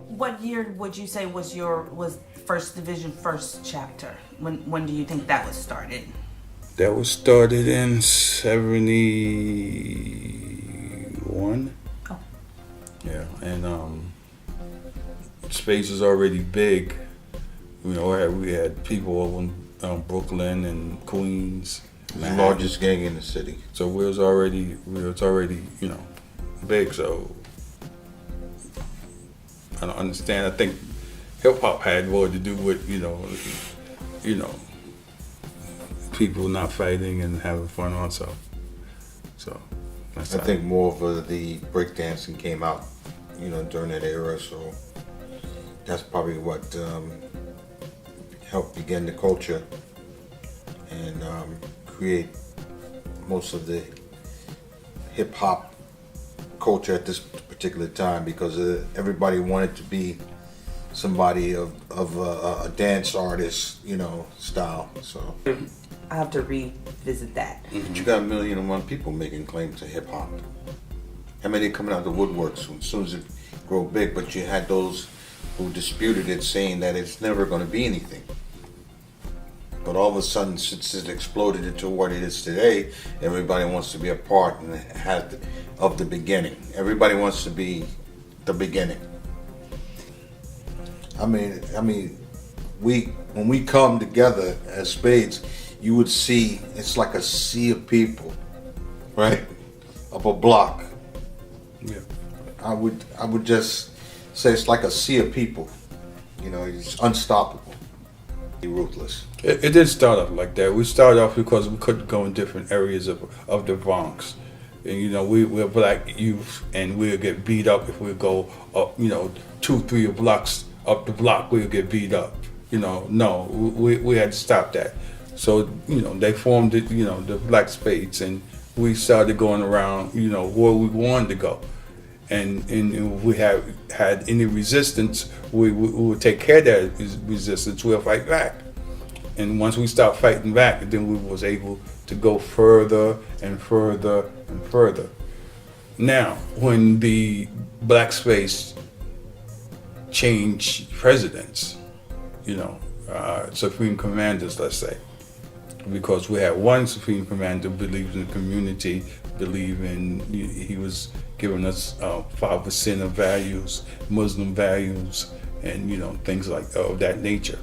What year would you say was First Division first chapter? When do you think that was started? That was started in 71. Oh, Yeah, and Space was already big. We had people over in Brooklyn and Queens, The largest gang in the city. so we was already big. So I don't understand. I think hip hop had more to do with you know people not fighting and having fun also. So that's I think more of the breakdancing came out, during that era. So that's probably what helped begin the culture and create most of the hip hop culture at this particular time, because everybody wanted to be somebody of a dance artist, style. So, I have to revisit that. but you got 1,000,001 people making claims to hip hop. I mean, they're coming out the woodwork soon as it grow big. But you had those who disputed it, saying that it's never going to be anything. But all of a sudden, since it exploded into what it is today, everybody wants to be a part of the beginning. Everybody wants to be the beginning. I mean, when we come together as Spades, you would see it's like a sea of people, right? Up a block. yeah. I would just say it's like a sea of people. It's unstoppable. Be ruthless. It did start off like that. We started off because we couldn't go in different areas of the Bronx. And we're black youth, and we'll get beat up if we go up, 2-3 blocks up the block. We'll get beat up. No, we had to stop that. So they formed it, the Black Spades, and we started going around, where we wanted to go. And if we had any resistance, we would take care of that resistance. We'll fight back. And once we stopped fighting back, then we was able to go further and further and further. Now, when the Black Space changed presidents, supreme commanders, let's say, because we had one supreme commander believed in the community, he was giving us 5% of values, Muslim values, and things like of that nature.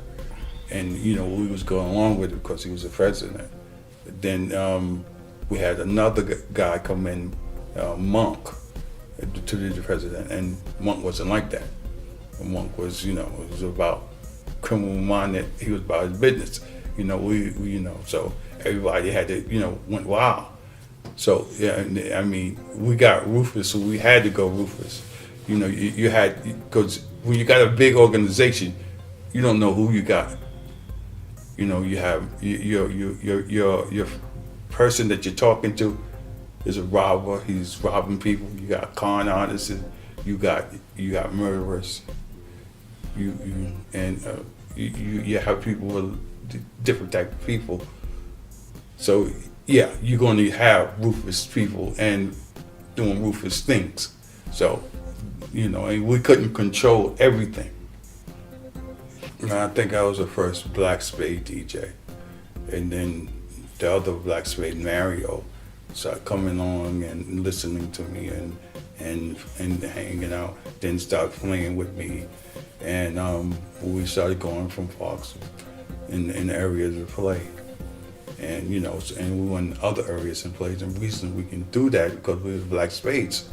And we was going along with it because he was the president. Then we had another guy come in, Monk, to be the president, and Monk wasn't like that. Monk was, it was about criminal minded. He was about his business. So everybody had to, went wild. So yeah, I mean, we got ruthless, so we had to go ruthless. You had, because when you got a big organization, you don't know who you got. You have your person that you're talking to is a robber. He's robbing people. You got con artists. You got murderers. You have people with different type of people. So yeah, you're going to have ruthless people and doing ruthless things. So and we couldn't control everything. I think I was the first Black Spade DJ, and then the other Black Spade, Mario, started coming along and listening to me and hanging out. Then started playing with me, and we started going from parks in areas to play, and and we went in other areas and played. And the reason we can do that because we were Black Spades,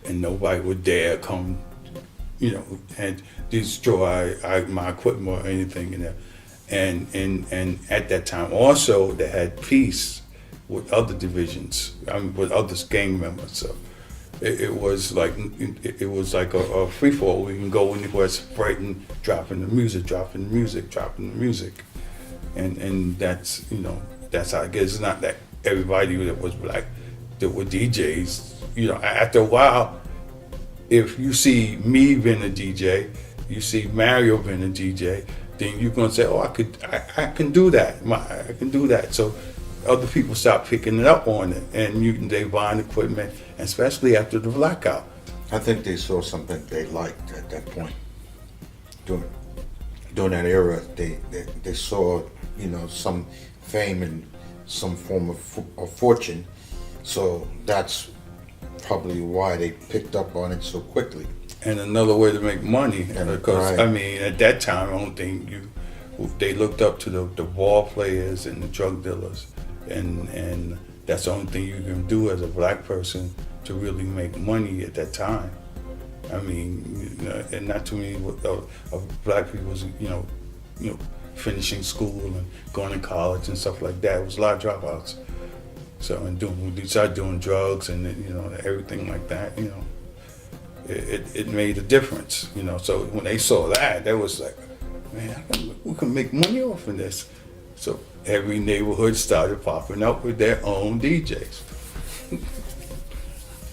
and nobody would dare come and destroy my equipment or anything in there. And at that time also they had peace with other divisions, with other gang members. So it was like a free fall. We can go anywhere, spreading, dropping the music, and that's that's how it gets. It's not that everybody that was black that were DJs. After a while, if you see me being a DJ, you see Mario being a DJ, then you're gonna say, "Oh, I can do that. I can do that." So other people start picking it up on it, and they buying equipment, especially after the blackout. I think they saw something they liked at that point. During that era, they saw, you know, some fame and some form of fortune. So that's probably why they picked up on it so quickly. And another way to make money, because right. I mean, at that time, I don't think they looked up to the ball players and the drug dealers, and that's the only thing you can do as a black person to really make money at that time. I mean, you know, and not too many of black people was, you know, finishing school and going to college and stuff like that. It was a lot of dropouts. So, and we started doing drugs and, you know, everything like that, you know. It made a difference, you know. So when they saw that, they was like, man, we can make money off of this. So every neighborhood started popping up with their own DJs.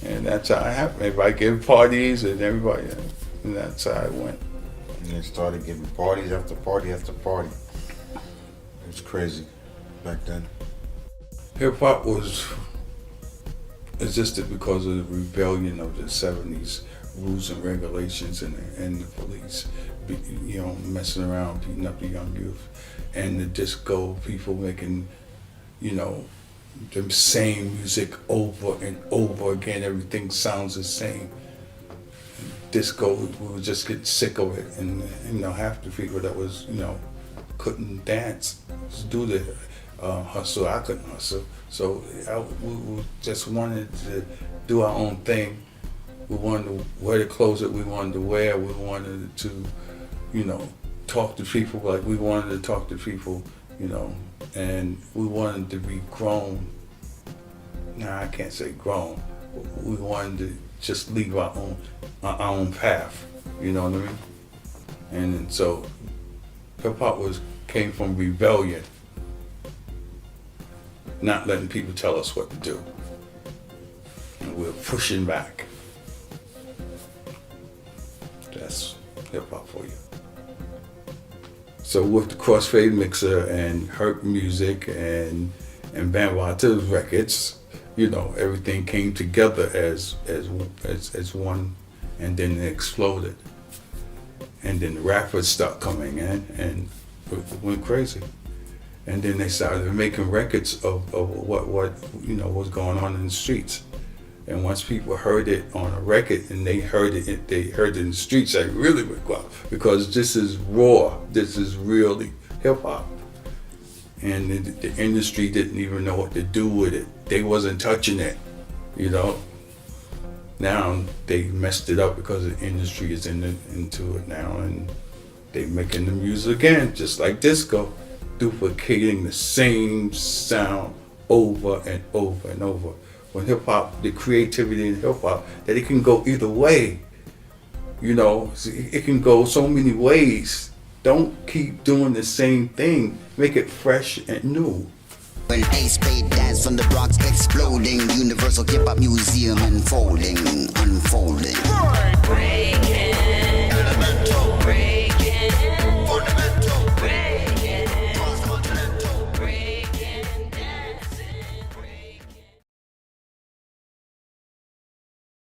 And that's how it happened. Everybody gave parties and everybody, and that's how it went. And they started giving parties after party after party. It was crazy back then. Hip hop existed because of the rebellion of the 70s, rules and regulations and the police, you know, messing around, beating up the young youth, and the disco people making, you know, the same music over and over again. Everything sounds the same. Disco, we would just get sick of it, and you know, half the people that was, you know, couldn't dance, just do the hustle. I couldn't hustle, so we just wanted to do our own thing. We wanted to wear the clothes that we wanted to wear. We wanted to, you know, talk to people like we wanted to talk to people, you know, and we wanted to be grown. Nah, I can't say grown. We wanted to just leave our own path, you know what I mean? And so hip hop came from rebellion, not letting people tell us what to do. And we're pushing back. That's hip hop for you. So with the crossfade mixer and Herc Music and Bambaataa Records, you know, everything came together as one, and then it exploded. And then the rappers started coming in and it went crazy. And then they started making records of what you know was going on in the streets. And once people heard it on a record and they heard it in the streets, they really went wild, because this is raw, this is really hip hop. And the industry didn't even know what to do with it. They wasn't touching it, you know. Now they messed it up because the industry is into it now, and they making the music again, just like disco, duplicating the same sound over and over and over. When hip hop, the creativity in hip hop, that it can go either way, you know, it can go so many ways. Don't keep doing the same thing. Make it fresh and new. When Black Spades dance from the Bronx exploding, Universal Hip Hop Museum unfolding. Breaking.